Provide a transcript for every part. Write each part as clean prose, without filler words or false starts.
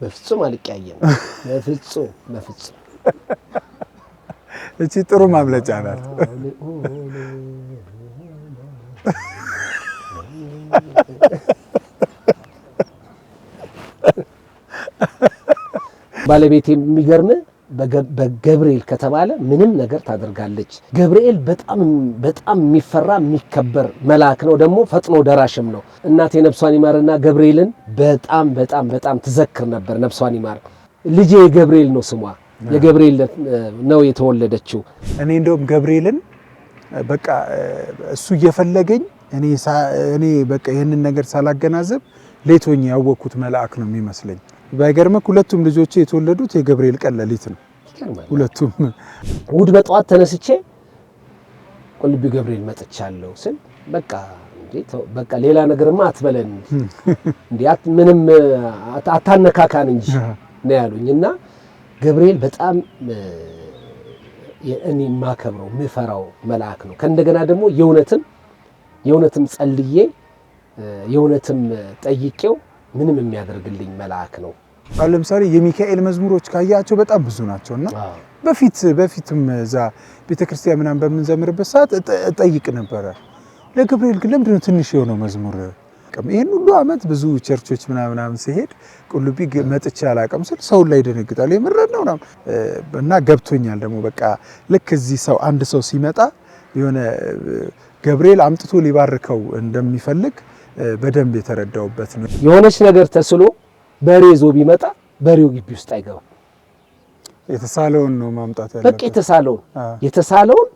በፍጹም አልቀያየም። በፍጹም እቺ ጥሩ ማምለጫ ናት። ባለቤቴ የሚገርም በገብርኤል ከተባለ ምንም ነገር ታደርጋለች። ገብርኤል በጣም የሚፈራ የሚከበር መልአክ ነው። ደግሞ ፈጥኖ ደራሽም ነው። እናቴ ነፍሷን ይማርና ገብርኤልን በጣም ትዘክር ነበር። ነፍሷን ይማር። ልጄ ገብርኤል ነው ስሟ። የገብርኤል ነው የተወለደችው። እኔ እንደውም ገብርኤልን በቃ እሱ እየፈለገኝ እኔ በቃ ይሄንን ነገር ሳላገናዘብ ሌቶኝ ያወቅኩት መልአክ ነው የሚመስለኝ። ባይገርምህ ሁለቱም ልጆቼ የተወለዱት የገብርኤል ቀን ሌሊት ነው። ሁለቱም እሑድ በጠዋት ተነስቼ ቁልቢ ገብርኤል መጥቻለሁ ስል በቃ ሌላ ነገርማ አትበለን እንዴ ምንም አታነካካን እንጂ ነው ያሉኝና ገብርኤል በጣም እኔ ማከብረው ምፈራው መልአክ ነው። ከእንደገና ደግሞ የእውነትም ጸልዬ የእውነትም ጠይቄው ምንም የሚያደርግልኝ መልአክ ነው። አሁን ለምሳሌ የሚካኤል መዝሙሮች ካያቸው በጣም ብዙ ናቸውና በፊትም እዛ ቤተክርስቲያን ምናምን በምንዘምርበት ሰዓት እጠይቅ ነበረ ለገብርኤል ግን ለምንድነው ትንሽ የሆነው መዝሙር? ይሄን ሁሉ አመት ብዙ ቸርቾች ምናምን ሲሄድ ቁልቢ መጥቼ አላውቅም ስል ሰው ላይ ደነግጣል። የምረድ ነው እና ገብቶኛል ደግሞ በቃ ልክ እዚህ አንድ ሰው ሲመጣ የሆነ ገብርኤል አምጥቶ ሊባርከው እንደሚፈልግ በደንብ የተረዳውበት ነው። የሆነች ነገር ተስሎ በሬ ዞ ቢመጣ በሬው ግቢ ውስጥ አይገባም። የተሳለውን ነው ማምጣት ያለበት። በቃ የተሳለውን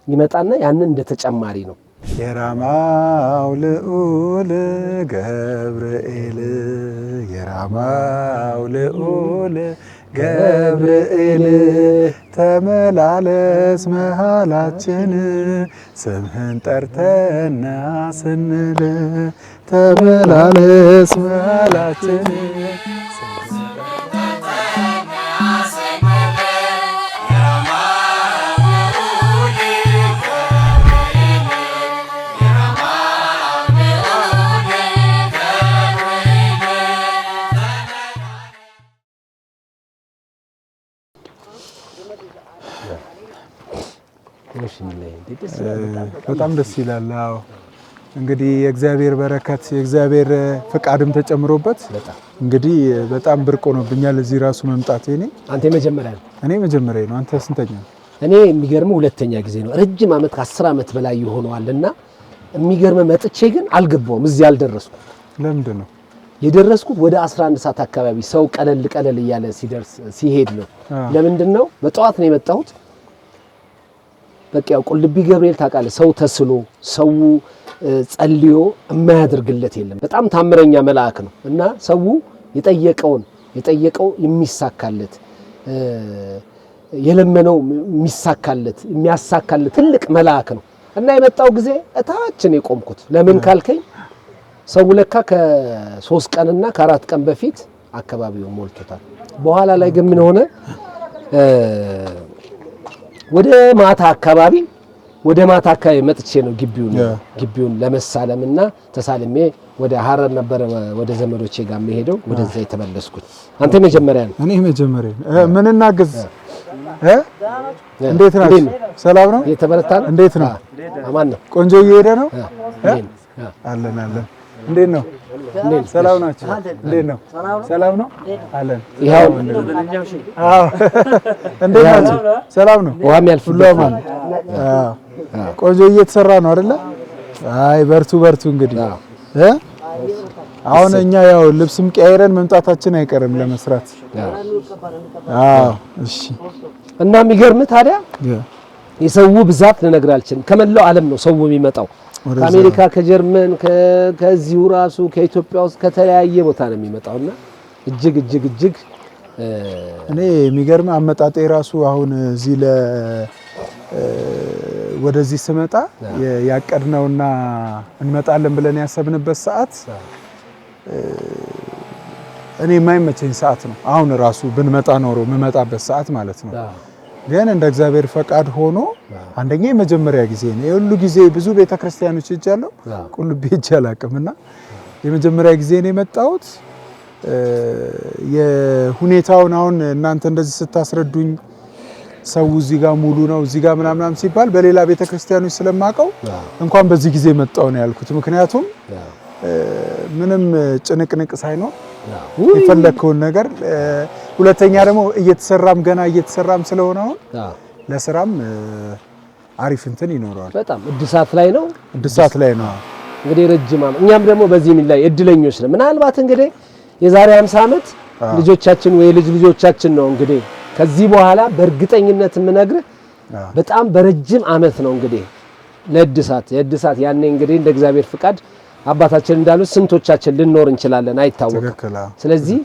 ይመጣና ያንን እንደተጨማሪ ነው። የራማው ልዑል ገብርኤል የራማው ልዑል ገብርኤል ተመላለስ መሃላችን ስምህን ጠርተና ስንል ተመላለስ መሃላችን በጣም ደስ ይላል። አዎ እንግዲህ የእግዚአብሔር በረከት የእግዚአብሔር ፍቃድም ተጨምሮበት እንግዲህ በጣም ብርቅ ሆኖብኛል እዚህ ራሱ መምጣት። አንተ መጀመሪያ ነው? እኔ መጀመሪያ ነው። አንተ ስንተኛ ነው? እኔ የሚገርመው ሁለተኛ ጊዜ ነው። ረጅም ዓመት ከ10 ዓመት በላይ ይሆነዋልና የሚገርመው መጥቼ ግን አልገባውም። እዚህ አልደረስኩም። ለምንድን ነው የደረስኩት? ወደ 11 ሰዓት አካባቢ ሰው ቀለል እያለ ሲሄድ ነው። ለምንድን ነው በጠዋት ነው የመጣሁት። በቃ ያው ቁልቢ ገብርኤል ታውቃለህ፣ ሰው ተስሎ ሰው ጸልዮ የማያደርግለት የለም። በጣም ታምረኛ መልአክ ነው እና ሰው የጠየቀው የሚሳካለት የለመነው የሚያሳካለት ትልቅ መልአክ ነው እና የመጣው ጊዜ እታችን የቆምኩት ለምን ካልከኝ ሰው ለካ ከ3 ቀንና ከ4 ቀን በፊት አካባቢው ሞልቶታል። በኋላ ላይ ግን ምን ሆነ ወደ ማታ አካባቢ መጥቼ ነው ግቢውን ለመሳለምና ተሳልሜ ወደ ሐረር ነበር ወደ ዘመዶቼ ጋር መሄደው ወደዛ የተመለስኩት። አንተ መጀመሪያ ነው? እኔ መጀመሪያ ምን እናግዝ? እንዴት ናችሁ? ሰላም ነው? የተበረታ ነው? እንዴት ነው? አማን ነው? ቆንጆ እየሄደ ነው? አለን እንዴት ነው? ሰላም ናችሁ? እንዴት ነው? ሰላም ነው? አለን። ይሄው አዎ እንዴት ናችሁ? ሰላም ነው? ውሃም ያልፍልህ። አዎ ቆንጆ እየተሰራ ነው አይደለ? አይ በርቱ እንግዲህ አሁን እኛ ያው ልብስም ቀይረን መምጣታችን አይቀርም ለመስራት። አዎ እሺ። እና የሚገርም ታዲያ የሰው ብዛት ልነግርህ አልችልም። ከመላው ዓለም ነው ሰው የሚመጣው። ከአሜሪካ፣ ከጀርመን፣ ከዚሁ ራሱ ከኢትዮጵያ ውስጥ ከተለያየ ቦታ ነው የሚመጣውና እጅግ እኔ የሚገርም አመጣጤ ራሱ አሁን እዚህ ወደዚህ ስመጣ ያቀድነውና እንመጣለን ብለን ያሰብንበት ሰዓት እኔ የማይመቸኝ ሰዓት ነው። አሁን ራሱ ብንመጣ ኖሮ የምመጣበት ሰዓት ማለት ነው። ግን እንደ እግዚአብሔር ፈቃድ ሆኖ አንደኛ የመጀመሪያ ጊዜ ነው። የሁሉ ጊዜ ብዙ ቤተክርስቲያኖች ሄጃለሁ፣ ቁልቢ ሄጄ አላውቅምና የመጀመሪያ ጊዜ ነው የመጣሁት። የሁኔታውን አሁን እናንተ እንደዚህ ስታስረዱኝ ሰው እዚህ ጋር ሙሉ ነው እዚህ ጋር ምናምን ሲባል በሌላ ቤተክርስቲያኖች ስለማቀው እንኳን በዚህ ጊዜ መጣው ነው ያልኩት። ምክንያቱም ምንም ጭንቅንቅ ሳይኖር የፈለከውን ነገር ሁለተኛ ደግሞ እየተሰራም ገና እየተሰራም ስለሆነ አሁን ለስራም አሪፍ እንትን ይኖራል። በጣም እድሳት ላይ ነው እንግዲህ ረጅም ዓመት እኛም ደግሞ በዚህ ምን ላይ እድለኞች ነን። ምናልባት እንግዲህ የዛሬ 50 ዓመት ልጆቻችን ወይ ልጆቻችን ነው እንግዲህ ከዚህ በኋላ በእርግጠኝነት የምነግርህ በጣም በረጅም ዓመት ነው እንግዲህ ለእድሳት ያኔ እንግዲህ እንደ እግዚአብሔር ፍቃድ አባታችን እንዳሉት ስንቶቻችን ልንኖር እንችላለን አይታወቅም። ስለዚህ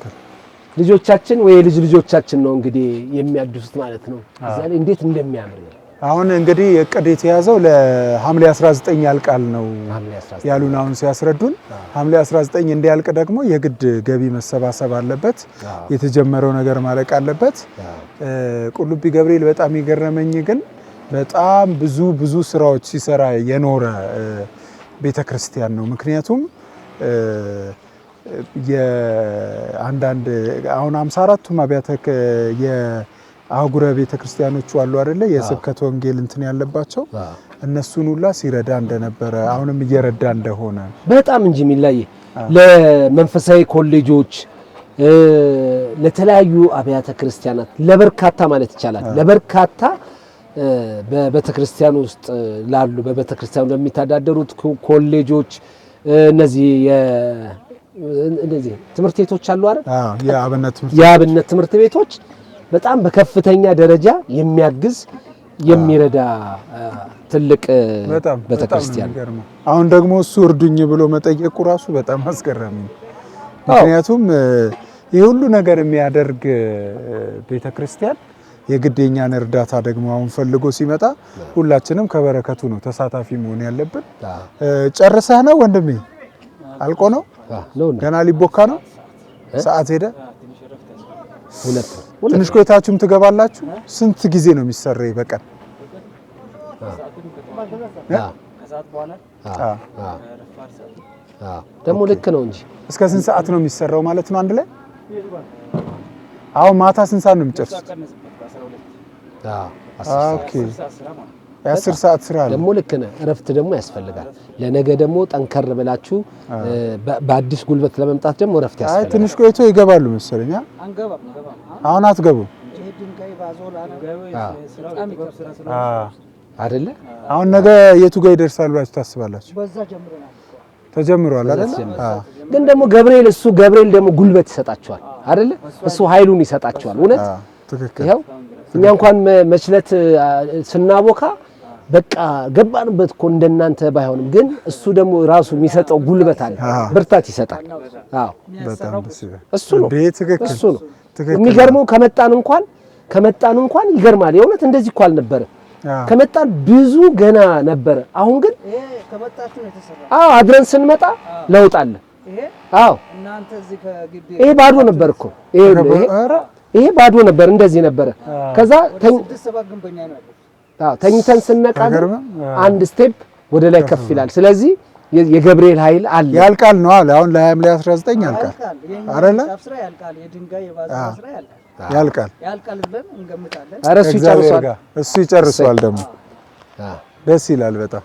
ልጆቻችን ወይ ልጆቻችን ነው እንግዲህ የሚያድሱት ማለት ነው። እዛኔ እንዴት እንደሚያምር አሁን እንግዲህ እቅድ የተያዘው ለሐምሌ 19 ያልቃል ነው ያሉን አሁን ሲያስረዱን። ሐምሌ 19 እንዲያልቅ ደግሞ የግድ ገቢ መሰባሰብ አለበት፣ የተጀመረው ነገር ማለቅ አለበት። ቁልቢ ገብርኤል በጣም የገረመኝ ግን በጣም ብዙ ስራዎች ሲሰራ የኖረ ቤተክርስቲያን ነው። ምክንያቱም የአንዳንድ አሁን 54ቱም አብያተ የአህጉረ ቤተክርስቲያኖቹ አሉ አይደለ የስብከተ ወንጌል እንትን ያለባቸው እነሱን ሁላ ሲረዳ እንደነበረ አሁንም እየረዳ እንደሆነ በጣም እንጂ የሚላይ ለመንፈሳዊ ኮሌጆች ለተለያዩ አብያተ ክርስቲያናት ለበርካታ ማለት ይቻላል ለበርካታ በቤተክርስቲያን ውስጥ ላሉ በቤተክርስቲያኑ ለሚተዳደሩት ኮሌጆች እነዚህ ትምህርት ቤቶች አሉ አይደል? የአብነት ትምህርት ቤቶች በጣም በከፍተኛ ደረጃ የሚያግዝ የሚረዳ ትልቅ ቤተክርስቲያን። አሁን ደግሞ እሱ እርዱኝ ብሎ መጠየቁ ራሱ በጣም አስገራሚ ነው። ምክንያቱም ይህ ሁሉ ነገር የሚያደርግ ቤተክርስቲያን የግዴኛን እርዳታ ደግሞ አሁን ፈልጎ ሲመጣ ሁላችንም ከበረከቱ ነው ተሳታፊ መሆን ያለብን። ጨርሰህ ነው ወንድሜ? አልቆ ነው ገና ሊቦካ ነው? ሰዓት ሄደ። ትንሽ ቆይታችሁም ትገባላችሁ። ስንት ጊዜ ነው የሚሰራው በቀን? ደግሞ ልክ ነው እንጂ እስከ ስንት ሰዓት ነው የሚሰራው ማለት ነው አንድ ላይ? አሁን ማታ ስንት ሰዓት ነው የሚጨርሱት? ኦኬ የ10 ሰዓት ስራ አለ። ደግሞ ልክ ነህ። እረፍት ደግሞ ያስፈልጋል። ለነገ ደግሞ ጠንከር ብላችሁ በአዲስ ጉልበት ለመምጣት ደግሞ እረፍት ያስፈልጋል። አይ ትንሽ ቆይቶ ይገባሉ መሰለኝ። አሁን አትገቡ አይደለ? አሁን ነገ የቱ ጋር ይደርሳሉ ብላችሁ ታስባላችሁ? ተጀምሯል አይደል? ግን ደግሞ ገብርኤል ደግሞ ጉልበት ይሰጣቸዋል አይደለ? እሱ ኃይሉን ይሰጣቸዋል። እውነት ትክክል። ይሄው እኛ እንኳን መችለት ስናቦካ በቃ ገባንበት እኮ እንደናንተ ባይሆንም ግን እሱ ደግሞ ራሱ የሚሰጠው ጉልበት አለ፣ ብርታት ይሰጣል። አዎ በጣም ደስ ይላል። እሱ ነው የሚገርመው። ከመጣን እንኳን ይገርማል። የእውነት እንደዚህ እኮ አልነበረም። ከመጣን ብዙ ገና ነበረ። አሁን ግን አድረን ስንመጣ ለውጥ አለ። አዎ ይሄ ባዶ ነበር እኮ ይሄ ባዶ ነበር፣ እንደዚህ ነበረ። ከዛ ተኝተን ስነቃ አንድ ስቴፕ ወደ ላይ ከፍ ይላል። ስለዚህ የገብርኤል ኃይል አለ። ያልቃል ነው አለ። አሁን ለሐምሌ 19 ያልቃል አይደለ? ያልቃል ብለን እንገምታለን። እሱ ይጨርሰዋል ደግሞ ደስ ይላል በጣም።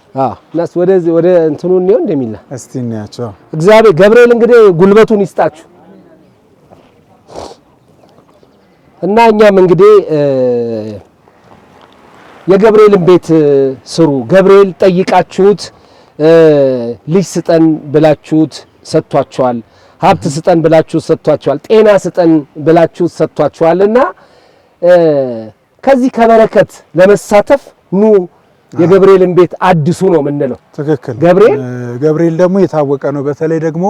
ናስ ወደ እንትኑ ነው እንደሚላ እስቲ እንያቸው። እግዚአብሔር ገብርኤል እንግዲህ ጉልበቱን ይስጣችሁ እና እኛም እንግዲህ የገብርኤልን ቤት ስሩ። ገብርኤል ጠይቃችሁት ልጅ ስጠን ብላችሁት ሰጥቷቸዋል። ሀብት ስጠን ብላችሁት ሰጥቷቸዋል። ጤና ስጠን ብላችሁት ሰጥቷቸዋልና ከዚህ ከበረከት ለመሳተፍ ኑ የገብርኤልን ቤት አድሱ ነው የምንለው። ትክክል። ገብርኤል ደግሞ የታወቀ ነው። በተለይ ደግሞ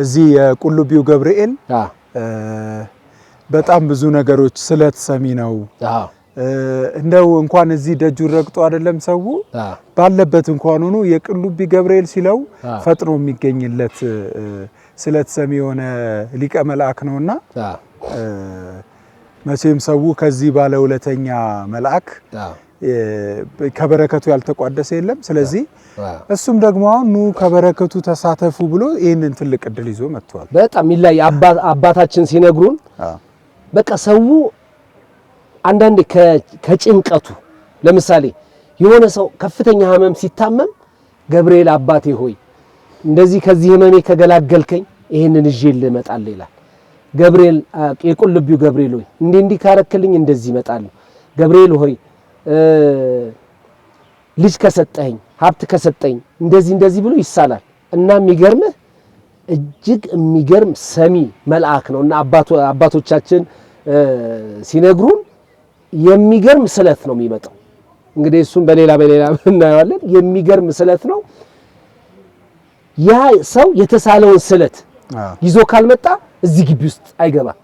እዚህ የቁልቢው ገብርኤል በጣም ብዙ ነገሮች ስለተሰሚ ነው። እንደው እንኳን እዚህ ደጁን ረግጦ አይደለም ሰው ባለበት እንኳን ሆኖ የቁልቢ ገብርኤል ሲለው ፈጥኖ የሚገኝለት ስለተሰሚ የሆነ ሊቀ መልአክ ነውና መቼም ሰው ከዚህ ባለ ሁለተኛ መልአክ ከበረከቱ ያልተቋደሰ የለም። ስለዚህ እሱም ደግሞ አሁን ኑ ከበረከቱ ተሳተፉ ብሎ ይሄንን ትልቅ እድል ይዞ መጥቷል። በጣም ይላይ አባታችን ሲነግሩን በቃ ሰው አንዳንዴ ከጭንቀቱ ለምሳሌ የሆነ ሰው ከፍተኛ ህመም ሲታመም ገብርኤል አባቴ ሆይ እንደዚህ ከዚህ ህመሜ ከገላገልከኝ ይሄንን ይዤ ልመጣለሁ ይላል። ገብርኤል የቁልቢው ገብርኤል ሆይ እንዲህ ካረክልኝ እንደዚህ እመጣለሁ። ገብርኤል ሆይ ልጅ ከሰጠኝ ሀብት ከሰጠኝ እንደዚህ ብሎ ይሳላል። እና የሚገርምህ እጅግ የሚገርም ሰሚ መልአክ ነው። እና አባቶቻችን ሲነግሩን የሚገርም ስለት ነው የሚመጣው። እንግዲህ እሱም በሌላ እናየዋለን። የሚገርም ስለት ነው። ያ ሰው የተሳለውን ስለት ይዞ ካልመጣ እዚህ ግቢ ውስጥ አይገባም።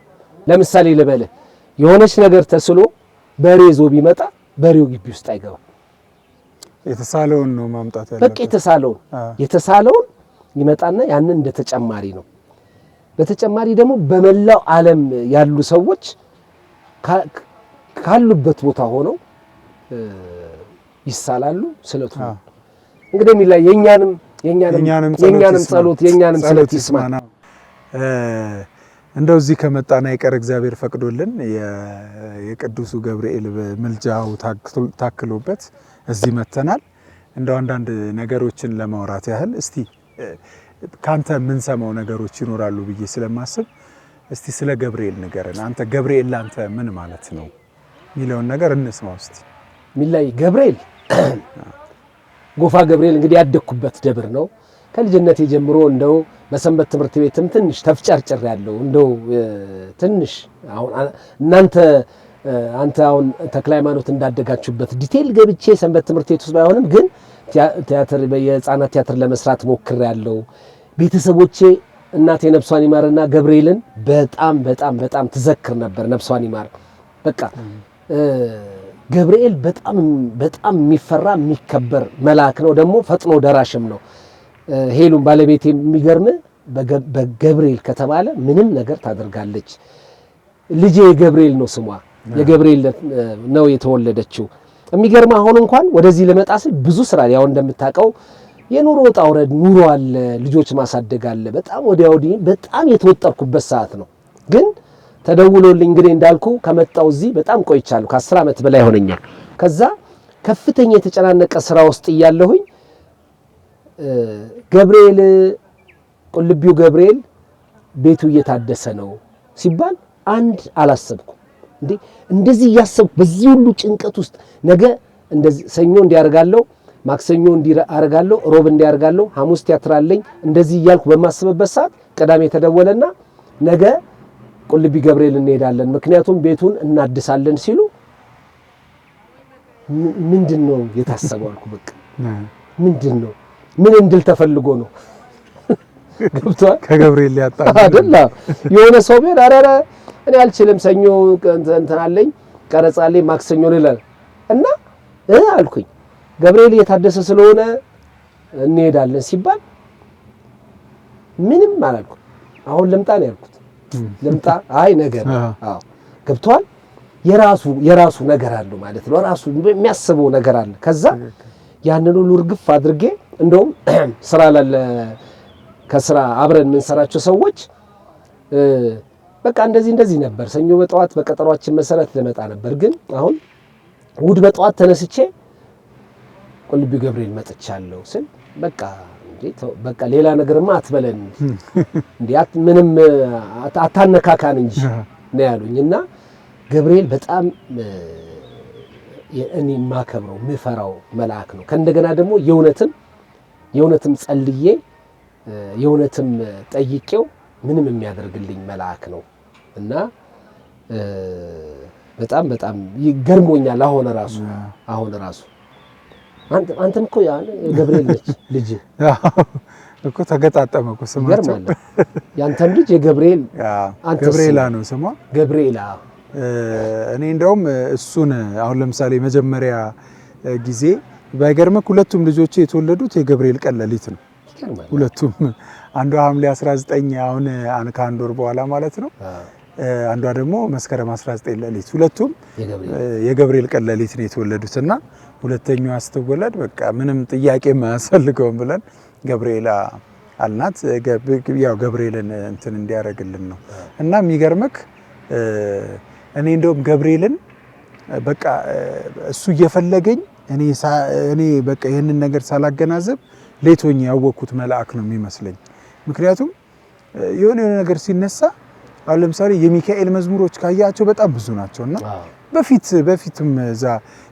ለምሳሌ ልበልህ የሆነች ነገር ተስሎ በሬ ይዞ ቢመጣ በሬው ግቢ ውስጥ አይገባም። የተሳለውን ነው ማምጣት ያለበት። በቃ የተሳለውን ይመጣና ያንን እንደ ተጨማሪ ነው። በተጨማሪ ደግሞ በመላው ዓለም ያሉ ሰዎች ካሉበት ቦታ ሆነው ይሳላሉ። ስለቱ እንግዲህ የሚላይ የኛንም ጸሎት የኛንም ስለት ይስማ። እንደው እዚህ ከመጣና የቀረ እግዚአብሔር ፈቅዶልን የቅዱሱ ገብርኤል ምልጃው ታክሎበት እዚህ መተናል። እንደው አንዳንድ ነገሮችን ለማውራት ያህል እስቲ ካንተ የምንሰማው ነገሮች ይኖራሉ ብዬ ስለማስብ እስቲ ስለ ገብርኤል ንገረን። አንተ ገብርኤል ላንተ ምን ማለት ነው የሚለውን ነገር እንስማው እስቲ። ሚላይ ገብርኤል ጎፋ ገብርኤል እንግዲህ ያደኩበት ደብር ነው። ከልጅነቴ ጀምሮ እንደው በሰንበት ትምህርት ቤትም ትንሽ ተፍጨርጭር ያለው እንደው ትንሽ አሁን አንተ አሁን ተክለ ሃይማኖት እንዳደጋችሁበት ዲቴል ገብቼ ሰንበት ትምህርት ቤት ውስጥ ባይሆንም ግን ቲያትር የህፃናት ቲያትር ለመስራት ሞክሬያለሁ። ቤተሰቦቼ እናቴ ነፍሷን ይማርና ገብርኤልን በጣም ትዘክር ነበር። ነፍሷን ይማር። በቃ ገብርኤል በጣም የሚፈራ የሚከበር መልአክ ነው። ደግሞ ፈጥኖ ደራሽም ነው። ሄሉም ባለቤቴ የሚገርም በገብርኤል ከተባለ ምንም ነገር ታደርጋለች። ልጄ የገብርኤል ነው ስሟ፣ የገብርኤል ነው የተወለደችው። የሚገርም አሁን እንኳን ወደዚህ ለመጣ ሲል ብዙ ስራ ያው እንደምታውቀው የኑሮ ወጣ ውረድ ኑሮ አለ፣ ልጆች ማሳደግ አለ። በጣም ወዲህ በጣም የተወጠርኩበት ሰዓት ነው። ግን ተደውሎልኝ እንግዲህ እንዳልኩ ከመጣው እዚህ በጣም ቆይቻለሁ። ከ10 ዓመት በላይ ሆነኛል። ከዛ ከፍተኛ የተጨናነቀ ስራ ውስጥ እያለሁኝ ገብርኤል ቁልቢው ገብርኤል ቤቱ እየታደሰ ነው ሲባል አንድ አላሰብኩም። እንደዚህ እያሰብኩ በዚህ ሁሉ ጭንቀት ውስጥ ነገ እንደዚህ ሰኞ እንዲያርጋለሁ፣ ማክሰኞ እንዲያርጋለሁ፣ ሮብ እንዲያርጋለሁ፣ ሐሙስ ቲያትር አለኝ እንደዚህ እያልኩ በማስበበት ሰዓት ቅዳሜ ተደወለና ነገ ቁልቢ ገብርኤል እንሄዳለን ምክንያቱም ቤቱን እናድሳለን ሲሉ ምንድነው የታሰበው አልኩ። በቃ ምንድነው ምን እንድል ተፈልጎ ነው? ገብቷል። ከገብርኤል ያጣ አይደል? የሆነ ሰው ቢሆን አረረ እኔ አልችልም ሰኞ እንትን አለኝ ቀረጻ አለኝ ማክሰኞ ይላል እና አልኩኝ ገብርኤል እየታደሰ ስለሆነ እንሄዳለን ሲባል ምንም አላልኩም። አሁን ልምጣ ነው ያልኩት። ልምጣ አይ ነገር አዎ ገብቷል። የራሱ ነገር አለው ማለት ነው። ራሱ የሚያስበው ነገር አለ። ከዛ ያንን ሁሉ እርግፍ አድርጌ እንደውም ስራ ላለ ከስራ አብረን የምንሰራቸው ሰዎች በቃ እንደዚህ ነበር። ሰኞ በጠዋት በቀጠሯችን መሰረት ልመጣ ነበር። ግን አሁን እሑድ በጠዋት ተነስቼ ቁልቢ ገብርኤል መጥቻለሁ ስል በቃ ሌላ ነገርማ አትበለን እንዴ ምንም አታነካካን እንጂ ነው ያሉኝ። እና ገብርኤል በጣም እኔ የማከብረው የምፈራው መልአክ ነው። ከእንደገና ደግሞ የእውነትም ጸልዬ የእውነትም ጠይቄው ምንም የሚያደርግልኝ መልአክ ነው እና በጣም ይገርሞኛል። አሁን ራሱ አንተም እኮ ገብርኤል ነች ልጅ እኮ ተገጣጠመ እኮ ስማቸው። ያንተም ልጅ የገብርኤል ገብርኤላ ነው ስሟ ገብርኤላ። እኔ እንደውም እሱን አሁን ለምሳሌ መጀመሪያ ጊዜ ባይገርምክ ሁለቱም ልጆቼ የተወለዱት የገብርኤል ቀን ሌሊት ነው። ሁለቱም አንዱ ሐምሌ 19 አሁን ከአንድ ወር በኋላ ማለት ነው። አንዷ ደግሞ መስከረም 19 ሌሊት ሁለቱም የገብርኤል ቀን ሌሊት ነው የተወለዱትና ሁለተኛዋ ስትወለድ በቃ ምንም ጥያቄ ማያስፈልገውም ብለን ገብርኤል አልናት። ያው ገብርኤልን እንትን እንዲያረግልን ነው እና የሚገርምክ እኔ እንደውም ገብርኤልን በቃ እሱ እየፈለገኝ እኔ በቃ ይሄንን ነገር ሳላገናዘብ ሌቶኝ ያወኩት መልአክ ነው የሚመስለኝ። ምክንያቱም የሆነ ነገር ሲነሳ አሁን ለምሳሌ የሚካኤል መዝሙሮች ካያቸው በጣም ብዙ ናቸውና በፊትም እዛ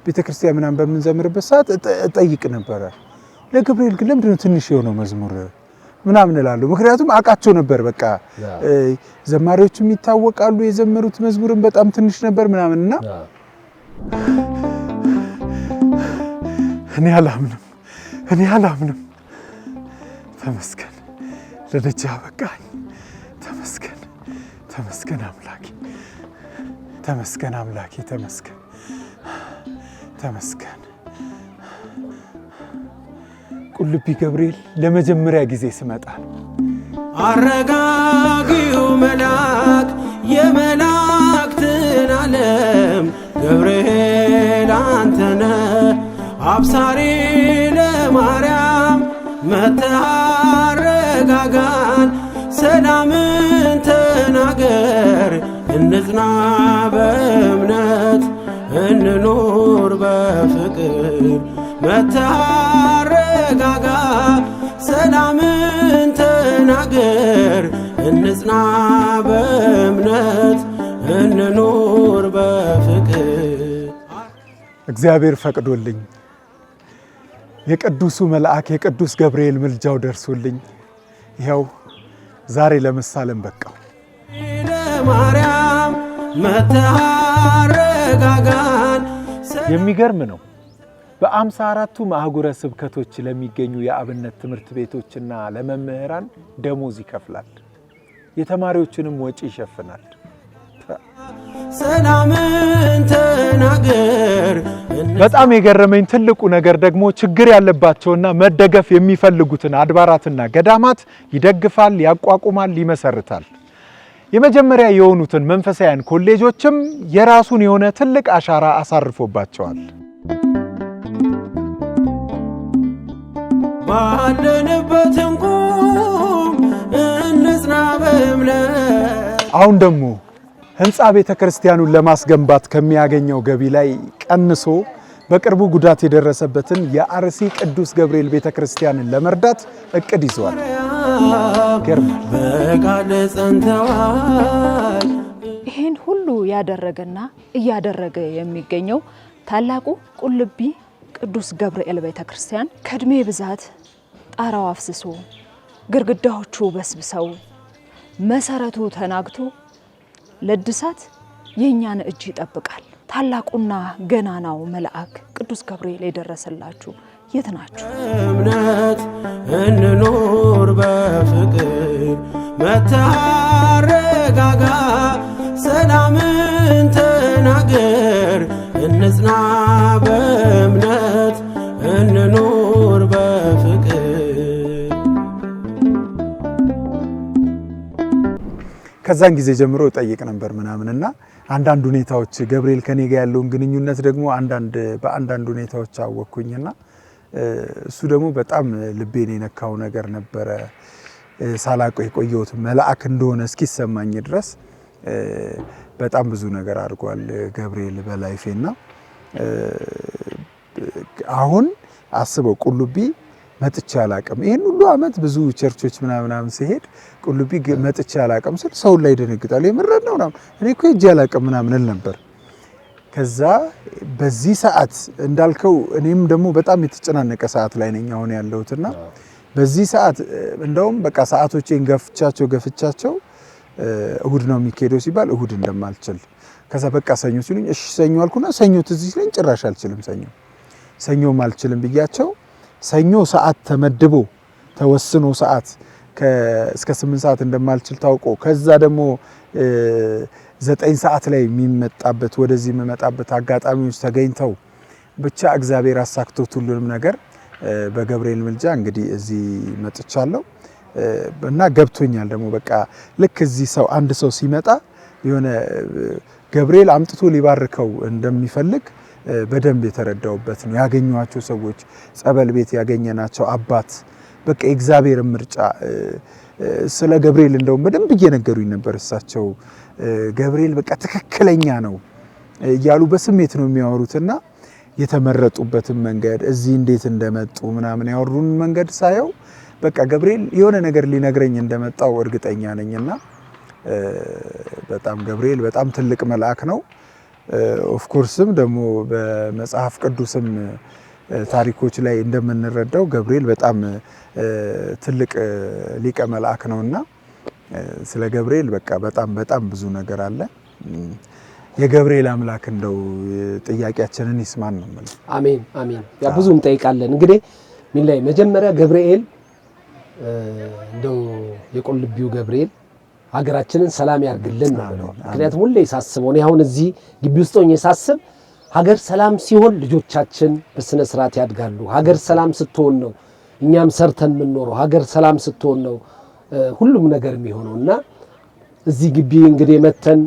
ቤተክርስቲያን ምናምን በምንዘምርበት ሰዓት እጠይቅ ነበረ ለገብርኤል ግን ለምንድነው ትንሽ የሆነው መዝሙር ምናምን እላለሁ። ምክንያቱም አቃቸው ነበር በቃ ዘማሪዎችም ይታወቃሉ የዘመሩት መዝሙርን በጣም ትንሽ ነበር ምናምንና እኔ አላምንም ተመስገን ለደጃ በቃኝ ተመስገን አምላኬ ተመስገን ቁልቢ ገብርኤል ለመጀመሪያ ጊዜ ስመጣ አረጋጊው መልአክ የመላእክትን ዓለም ገብርኤል አንተነ አብሳሪ ለማርያም መተሃረጋጋን ሰላምን ተናገር እንጽና በእምነት እንኖር በፍቅር መተሃረጋጋ ሰላምን ተናገር እንጽና በእምነት እንኖር በፍቅር። እግዚአብሔር ፈቅዶልኝ የቅዱሱ መልአክ የቅዱስ ገብርኤል ምልጃው ደርሶልኝ ይኸው ዛሬ ለመሳለም በቃው። ለማርያም መተሃረጋጋን የሚገርም ነው። በ54ቱ ማህጉረ ስብከቶች ለሚገኙ የአብነት ትምህርት ቤቶችና ለመምህራን ደሞዝ ይከፍላል። የተማሪዎችንም ወጪ ይሸፍናል። ሰላምን ተናገር። በጣም የገረመኝ ትልቁ ነገር ደግሞ ችግር ያለባቸውና መደገፍ የሚፈልጉትን አድባራትና ገዳማት ይደግፋል፣ ያቋቁማል፣ ይመሰርታል። የመጀመሪያ የሆኑትን መንፈሳውያን ኮሌጆችም የራሱን የሆነ ትልቅ አሻራ አሳርፎባቸዋል። ባለንበት እንቁም እንጽና በእምነት። አሁን ደግሞ ህንፃ ቤተ ክርስቲያኑን ለማስገንባት ከሚያገኘው ገቢ ላይ ቀንሶ በቅርቡ ጉዳት የደረሰበትን የአርሲ ቅዱስ ገብርኤል ቤተ ክርስቲያንን ለመርዳት እቅድ ይዟል። በቃል ጸንተዋል። ይህን ሁሉ ያደረገና እያደረገ የሚገኘው ታላቁ ቁልቢ ቅዱስ ገብርኤል ቤተ ክርስቲያን ከእድሜ ብዛት ጣራው አፍስሶ ግድግዳዎቹ በስብሰው መሰረቱ ተናግቶ ለእድሳት የእኛን እጅ ይጠብቃል። ታላቁና ገናናው መልአክ ቅዱስ ገብርኤል የደረሰላችሁ የት ናችሁ? እምነት እንኖር በፍቅር መተሃረጋጋ ሰላምን ተናገር እንጽና በእምነት እንኖር በፍቅር። ከዛን ጊዜ ጀምሮ ጠይቅ ነበር ምናምንና አንዳንድ ሁኔታዎች ገብርኤል ከኔ ጋር ያለውን ግንኙነት ደግሞ በአንዳንድ ሁኔታዎች አወቅኩኝና እሱ ደግሞ በጣም ልቤን የነካው ነገር ነበረ። ሳላውቀው የቆየሁት መልአክ እንደሆነ እስኪሰማኝ ድረስ በጣም ብዙ ነገር አድርጓል ገብርኤል በላይፌና አሁን አስበው ቁልቢ መጥቼ አላቅም። ይሄን ሁሉ አመት ብዙ ቸርቾች ምናምን ሲሄድ ቁልቢ መጥቼ አላቅም ስል ሰው ላይ ደነግጣል። የምረድ ነው ምናምን እኔ እኮ ሄጄ አላቅም ምናምን እል ነበር። ከዛ በዚህ ሰዓት እንዳልከው እኔም ደግሞ በጣም የተጨናነቀ ሰዓት ላይ ነኝ አሁን ያለሁትና በዚህ ሰዓት እንደውም በቃ ሰዓቶቼን ገፍቻቸው እሁድ ነው የሚካሄደው ሲባል እሁድ እንደማልችል ከዛ በቃ ሰኞ ሲሉኝ እሺ ሰኞ አልኩና ሰኞ ትዝ ሲለኝ ጭራሽ አልችልም ሰኞም አልችልም ብያቸው ሰኞ ሰዓት ተመድቦ ተወስኖ ሰዓት እስከ 8 ሰዓት እንደማልችል ታውቆ ከዛ ደግሞ 9 ሰዓት ላይ የሚመጣበት ወደዚህ የምመጣበት አጋጣሚዎች ተገኝተው ብቻ እግዚአብሔር አሳክቶት ሁሉንም ነገር በገብርኤል ምልጃ እንግዲህ እዚህ መጥቻለሁ እና ገብቶኛል። ደግሞ በቃ ልክ እዚህ አንድ ሰው ሲመጣ የሆነ ገብርኤል አምጥቶ ሊባርከው እንደሚፈልግ በደንብ የተረዳውበት ነው። ያገኘዋቸው ሰዎች ጸበል ቤት ያገኘናቸው አባት በቃ የእግዚአብሔር ምርጫ ስለ ገብርኤል እንደውም በደንብ እየነገሩኝ ነበር እሳቸው። ገብርኤል በቃ ትክክለኛ ነው እያሉ በስሜት ነው የሚያወሩትና የተመረጡበትን መንገድ እዚህ እንዴት እንደመጡ ምናምን ያወሩን መንገድ ሳየው በቃ ገብርኤል የሆነ ነገር ሊነግረኝ እንደመጣው እርግጠኛ ነኝና በጣም ገብርኤል በጣም ትልቅ መልአክ ነው። ኦፍ ኮርስም ደግሞ በመጽሐፍ ቅዱስም ታሪኮች ላይ እንደምንረዳው ገብርኤል በጣም ትልቅ ሊቀ መልአክ ነውና ስለ ገብርኤል በቃ በጣም ብዙ ነገር አለ። የገብርኤል አምላክ እንደው ጥያቄያችንን ይስማን ነው ማለት። አሜን አሜን። ያ ብዙ እንጠይቃለን እንግዲህ ምን ላይ መጀመሪያ ገብርኤል እንደው የቁልቢው ገብርኤል ሀገራችንን ሰላም ያርግልን ነው። ምክንያቱም ሁሌ ሳስበው እኔ አሁን እዚህ ግቢ ውስጥ ሆኜ ሳስብ ሀገር ሰላም ሲሆን ልጆቻችን በስነ ስርዓት ያድጋሉ። ሀገር ሰላም ስትሆን ነው እኛም ሰርተን የምንኖረው። ሀገር ሰላም ስትሆን ነው ሁሉም ነገር የሚሆነውና እዚህ ግቢ እንግዲህ መተን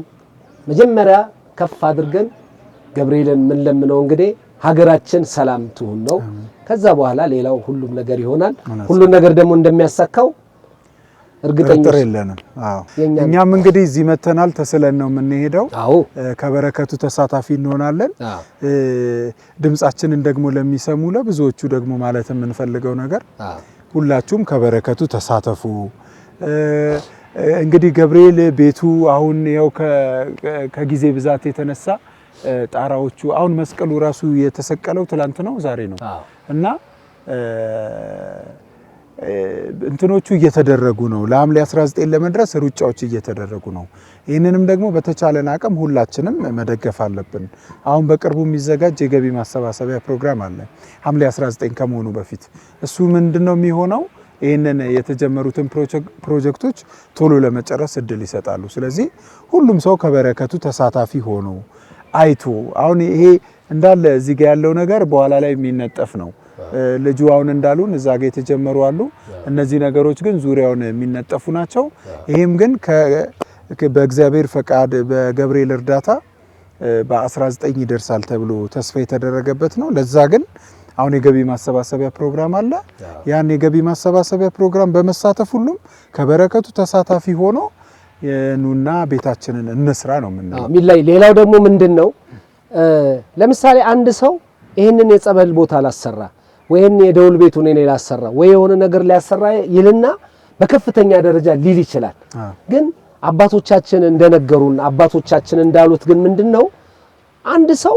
መጀመሪያ ከፍ አድርገን ገብርኤልን ምን ለምነው እንግዲህ ሀገራችን ሰላም ትሁን ነው። ከዛ በኋላ ሌላው ሁሉም ነገር ይሆናል። ሁሉም ነገር ደግሞ እንደሚያሳካው እርግጠኞች የለንም። አዎ እኛም እንግዲህ እዚህ መተናል፣ ተስለን ነው የምንሄደው። ከበረከቱ ተሳታፊ እንሆናለን። ድምጻችንን ደግሞ ለሚሰሙ ለብዙዎቹ ደግሞ ማለት የምንፈልገው ነገር ሁላችሁም ከበረከቱ ተሳተፉ። እንግዲህ ገብርኤል ቤቱ አሁን ያው ከጊዜ ብዛት የተነሳ ጣራዎቹ አሁን መስቀሉ ራሱ የተሰቀለው ትላንት ነው ዛሬ ነው እና እንትኖቹ እየተደረጉ ነው። ለሐምሌ 19 ለመድረስ ሩጫዎች እየተደረጉ ነው። ይህንንም ደግሞ በተቻለን አቅም ሁላችንም መደገፍ አለብን። አሁን በቅርቡ የሚዘጋጅ የገቢ ማሰባሰቢያ ፕሮግራም አለ ሐምሌ 19 ከመሆኑ በፊት። እሱ ምንድነው የሚሆነው? ይህንን የተጀመሩትን ፕሮጀክቶች ቶሎ ለመጨረስ እድል ይሰጣሉ። ስለዚህ ሁሉም ሰው ከበረከቱ ተሳታፊ ሆኖ አይቶ አሁን ይሄ እንዳለ እዚህ ጋር ያለው ነገር በኋላ ላይ የሚነጠፍ ነው። ልጁ አሁን እንዳሉን እዛ ጋር የተጀመሩ አሉ። እነዚህ ነገሮች ግን ዙሪያውን የሚነጠፉ ናቸው። ይሄም ግን በእግዚአብሔር ፈቃድ በገብርኤል እርዳታ በ19 ይደርሳል ተብሎ ተስፋ የተደረገበት ነው። ለዛ ግን አሁን የገቢ ማሰባሰቢያ ፕሮግራም አለ። ያን የገቢ ማሰባሰቢያ ፕሮግራም በመሳተፍ ሁሉም ከበረከቱ ተሳታፊ ሆኖ ኑና ቤታችንን እንስራ ነው የምንለው። ሚላይ ሌላው ደግሞ ምንድነው ለምሳሌ አንድ ሰው ይሄንን የጸበል ቦታ ላሰራ ወይን የደውል ቤቱን እኔ ላሰራ ወይ የሆነ ነገር ሊያሰራ ይልና በከፍተኛ ደረጃ ሊል ይችላል። ግን አባቶቻችን እንደነገሩን አባቶቻችን እንዳሉት ግን ምንድነው አንድ ሰው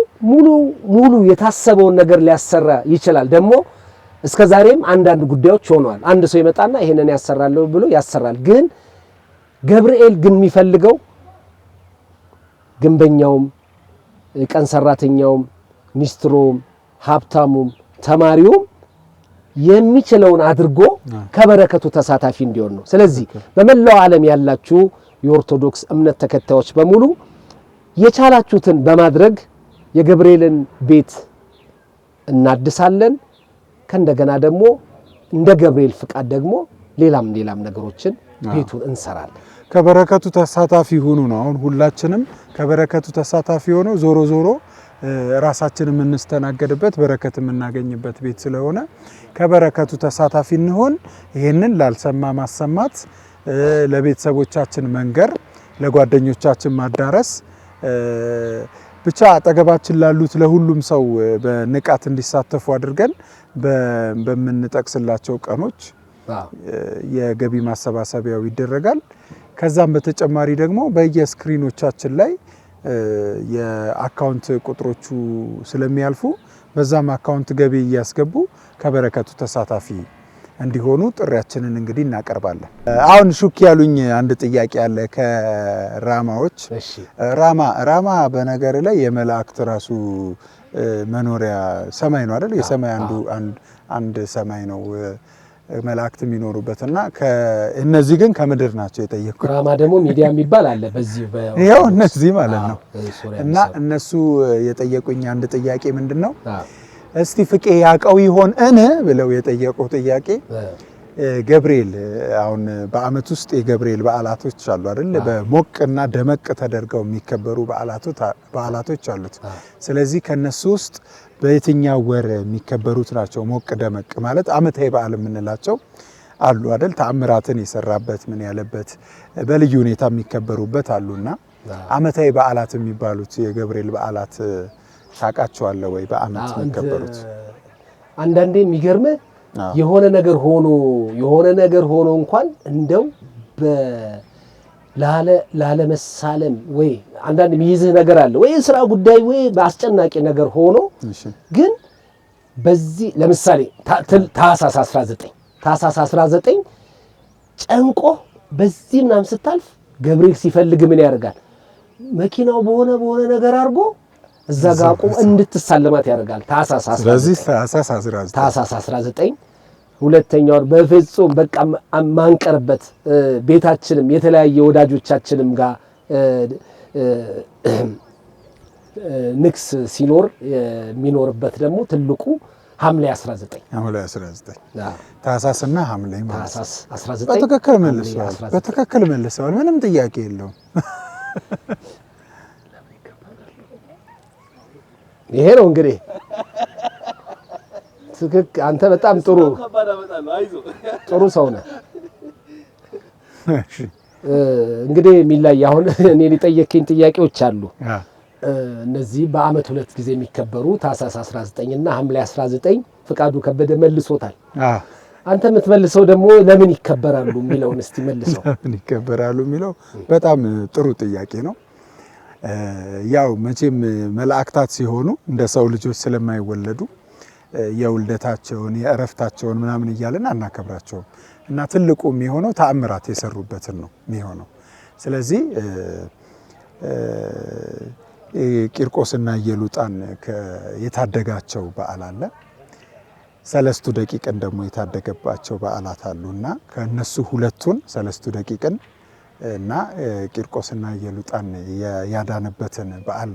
ሙሉ የታሰበውን ነገር ሊያሰራ ይችላል። ደግሞ እስከዛሬም አንዳንድ ጉዳዮች ሆነዋል። አንድ ሰው ይመጣና ይሄንን ያሰራለው ብሎ ያሰራል። ግን ገብርኤል ግን የሚፈልገው ግንበኛውም፣ ቀን ሰራተኛውም፣ ሚኒስትሩም፣ ሀብታሙም፣ ተማሪውም የሚችለውን አድርጎ ከበረከቱ ተሳታፊ እንዲሆን ነው። ስለዚህ በመላው ዓለም ያላችሁ የኦርቶዶክስ እምነት ተከታዮች በሙሉ የቻላችሁትን በማድረግ የገብርኤልን ቤት እናድሳለን። ከእንደገና ደግሞ እንደ ገብርኤል ፍቃድ ደግሞ ሌላም ነገሮችን ቤቱን እንሰራለን። ከበረከቱ ተሳታፊ ሁኑ ነው። አሁን ሁላችንም ከበረከቱ ተሳታፊ ሆኖ ዞሮ ራሳችንን የምንስተናገድበት በረከት የምናገኝበት ቤት ስለሆነ ከበረከቱ ተሳታፊ እንሆን። ይሄንን ላልሰማ ማሰማት፣ ለቤተሰቦቻችን መንገር፣ ለጓደኞቻችን ማዳረስ ብቻ አጠገባችን ላሉት ለሁሉም ሰው በንቃት እንዲሳተፉ አድርገን በምንጠቅስላቸው ቀኖች የገቢ ማሰባሰቢያው ይደረጋል። ከዛም በተጨማሪ ደግሞ በየስክሪኖቻችን ላይ የአካውንት ቁጥሮቹ ስለሚያልፉ በዛም አካውንት ገቢ እያስገቡ ከበረከቱ ተሳታፊ እንዲሆኑ ጥሪያችንን እንግዲህ እናቀርባለን። አሁን ሹክ ያሉኝ አንድ ጥያቄ አለ ከራማዎች። ራማ በነገር ላይ የመላእክት ራሱ መኖሪያ ሰማይ ነው አይደል? የሰማይ አንድ ሰማይ ነው መላእክት የሚኖሩበትና እነዚህ ግን ከምድር ናቸው የጠየቁት። ራማ ደግሞ ሚዲያ የሚባል አለ በዚህ ያው እነዚህ ማለት ነው። እና እነሱ የጠየቁኝ አንድ ጥያቄ ምንድነው እስቲ ፍቄ ያቀው ይሆን ብለው የጠየቁት ጥያቄ ገብርኤል አሁን በዓመት ውስጥ የገብርኤል በዓላቶች አሉ አይደል? በሞቅና ደመቅ ተደርገው የሚከበሩ በዓላቶች አሉት። ስለዚህ ከነሱ ውስጥ በየትኛው ወር የሚከበሩት ናቸው? ሞቅ ደመቅ ማለት ዓመታዊ በዓል የምንላቸው አሉ አይደል? ተአምራትን የሰራበት ምን ያለበት በልዩ ሁኔታ የሚከበሩበት አሉና ዓመታዊ በዓላት የሚባሉት የገብርኤል በዓላት ታውቃቸዋለህ ወይ? በዓመት የሚከበሩት አንዳንዴ የሚገርምህ የሆነ ነገር ሆኖ እንኳን እንደው ላለመሳለም ወይ አንዳንድ የሚይዝህ ነገር አለ ወይ የሥራ ጉዳይ ወይ በአስጨናቂ ነገር ሆኖ ግን በዚህ ለምሳሌ ታኅሳስ 19 ጨንቆ በዚህ ምናምን ስታልፍ ገብርኤል ሲፈልግ ምን ያደርጋል? መኪናው በሆነ ነገር አድርጎ እዛ ጋር ቆም እንድትሳለማት ያደርጋል። ታኅሳስ 19 ሁለተኛው በፍጹም በቃ ማንቀርበት ቤታችንም የተለያየ ወዳጆቻችንም ጋር ንክስ ሲኖር የሚኖርበት ደግሞ ትልቁ ሐምሌ 19 ታኅሳስና ሐምሌ ማለት ታኅሳስ 19 በትክክል መልሰዋል። ምንም ጥያቄ የለውም። ይሄ ነው እንግዲህ ትክክል። አንተ በጣም ጥሩ ሰው ነህ። እንግዲህ የሚላይ አሁን እኔ ሊጠየቅኝ ጥያቄዎች አሉ። እነዚህ በዓመት 2 ጊዜ የሚከበሩ ታኅሳስ 19 እና ሐምሌ 19 ፍቃዱ ከበደ መልሶታል። አንተ የምትመልሰው ደግሞ ለምን ይከበራሉ የሚለውን እስቲ መልሰው። ለምን ይከበራሉ የሚለው በጣም ጥሩ ጥያቄ ነው። ያው መቼም መላእክታት ሲሆኑ እንደ ሰው ልጆች ስለማይወለዱ የውልደታቸውን የእረፍታቸውን ምናምን እያልን አናከብራቸውም እና ትልቁ የሚሆነው ተአምራት የሰሩበትን ነው የሚሆነው። ስለዚህ ቂርቆስና ኢየሉጣን የታደጋቸው በዓል አለ። ሰለስቱ ደቂቅን ደግሞ የታደገባቸው በዓላት አሉና ከነሱ ሁለቱን ሰለስቱ ደቂቅን እና ቂርቆስና ኢየሉጣን ያዳነበትን በዓል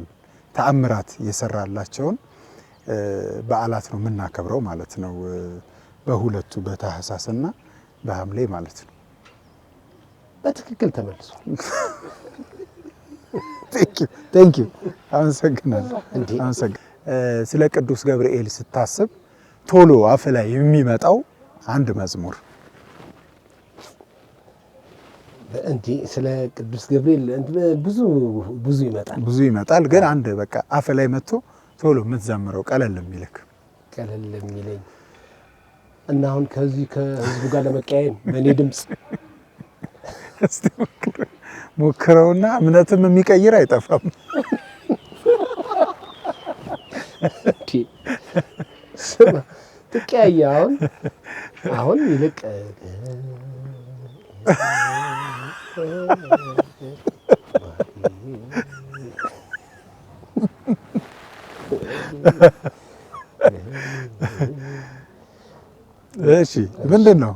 ተአምራት የሰራላቸውን በዓላት ነው የምናከብረው ማለት ነው። በሁለቱ በታኅሳስና በሐምሌ ማለት ነው። በትክክል ተመልሷል። ቴንክ ዩ አመሰግናለሁ። ስለ ቅዱስ ገብርኤል ስታስብ ቶሎ አፍ ላይ የሚመጣው አንድ መዝሙር እንዲህ ስለ ቅዱስ ገብርኤል ብዙ ይመጣል ግን አንድ በቃ አፍ ላይ መጥቶ ቶሎ የምትዘምረው ቀለል የሚለኝ እና አሁን ከዚህ ከህዝቡ ጋር ለመቀያየም በእኔ ድምፅ እስቲ ሞክረውና እምነትም የሚቀይር አይጠፋም። ትቀያየ አሁን ይልቅ እሺ ምንድን ነው?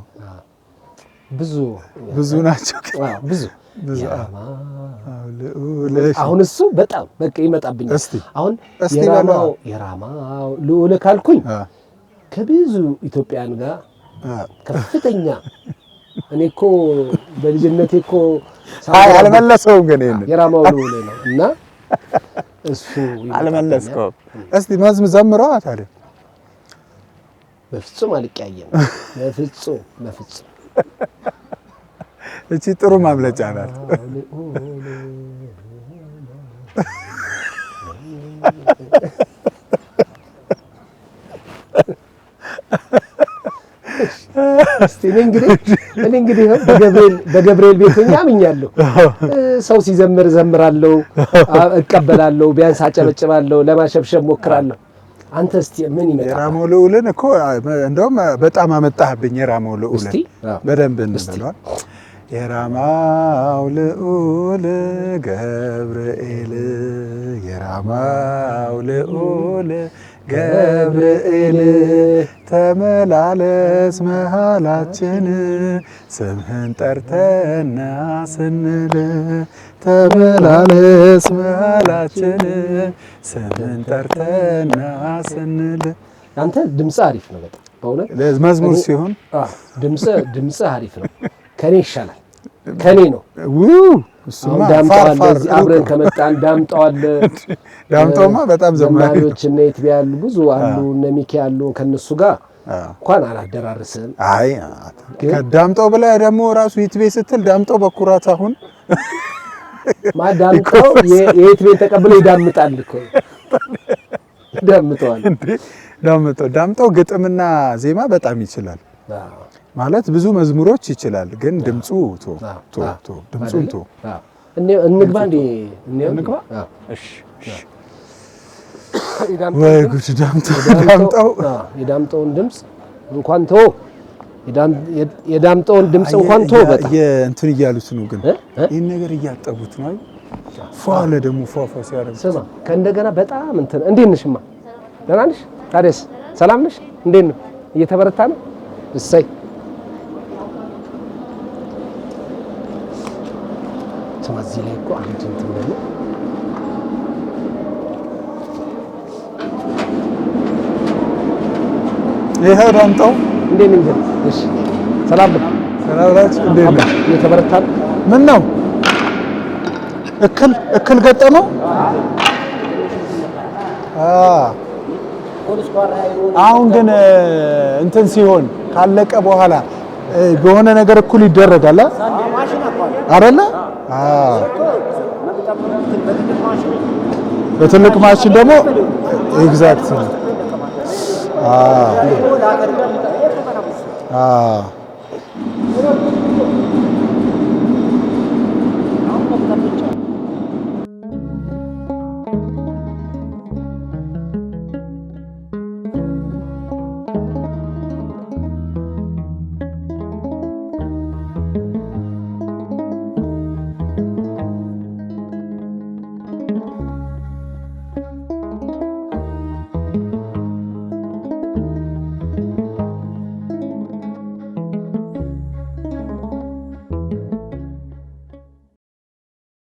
ብዙ ናቸው። አሁን እሱ በጣም በቃ ይመጣብኛል። አሁን የራማው ልዑል ካልኩኝ ከብዙ ኢትዮጵያን ጋር ከፍተኛ እኔ እኮ በልጅነቴ እኮ አልመለሰውም፣ ግን የራማው ልዑል ነው እና እሱ አልመለስከውም። እስቲ ዘምረዋ ታዲያ። በፍጹም አልቀያየም። በፍጹም እቺ ጥሩ ማምለጫ ናት። እኔ እንግዲህ በገብርኤል ቤት ሆኜ አምኛለሁ። ሰው ሲዘምር ዘምራለሁ፣ እቀበላለሁ፣ ቢያንስ አጨበጭባለሁ፣ ለማሸብሸብ ሞክራለሁ። አንተ እስቲ ምን ይመጣል? የራማው ልዑልን እኮ እንደውም በጣም አመጣህብኝ። የራማው ልዑልን በደንብ እንበለዋል። የራማው ልዑል ገብርኤል፣ የራማው ልዑል ገብርኤል፣ ተመላለስ መሃላችን ስምህን ጠርተና ስንል፣ ተመላለስ መሃላችን ስምህን ጠርተና ስንል። አንተ ድምፅ አሪፍ ነው በጣም በእውነት መዝሙር ሲሆን ድምጽ አሪፍ ነው። ከኔ ይሻላል። ከኔ ነው እሱማ አብረን ከመጣን ዳምጠውማ በጣም ዘማሪዎች እነ ኢትቢ ያሉ ብዙ አሉ፣ እነ ሚኪ ያሉ ከነሱ ጋር እንኳን አላደራርስም። አይ ከዳምጠው በላይ ደግሞ ራሱ ኢትቢ ስትል ዳምጠው በኩራት አሁን ማዳምጠው የኢትቢ ተቀብሎ ይዳምጣል እኮ ይዳምጠዋል። ዳምጠው ግጥምና ዜማ በጣም ይችላል ማለት ብዙ መዝሙሮች ይችላል፣ ግን ድምጹ ድምጹን እንግባ እሺ ወይ ጉድ! የዳምጠውን ድምጽ እንኳን የዳምጠውን ድምጽ እንኳን በጣም እንትን እያሉት ነው፣ ግን ይሄን ነገር እያጠቡት ነው። ፏለ ደግሞ ፏፏ ሲያረግ ስማ፣ ከእንደገና በጣም እንትን እንዴት ነሽማ? ደህና ነሽ? ታዲያስ ሰላም ነሽ? እንዴት ነው? እየተበረታ ነው? እሰይ እዚህ ላይ እኮ አንድ እንትን ደግሞ ይሄ ዳምጠው እንዴት ነው? እሺ ሰላም ነው። እንዴት ነው? እየተበረታ ነው። ምን ነው እክል ገጠመው? አሁን ግን እንትን ሲሆን ካለቀ በኋላ በሆነ ነገር እኩል ይደረጋል አይደለ? በትልቅ ማሽን ደግሞ ኤግዛክት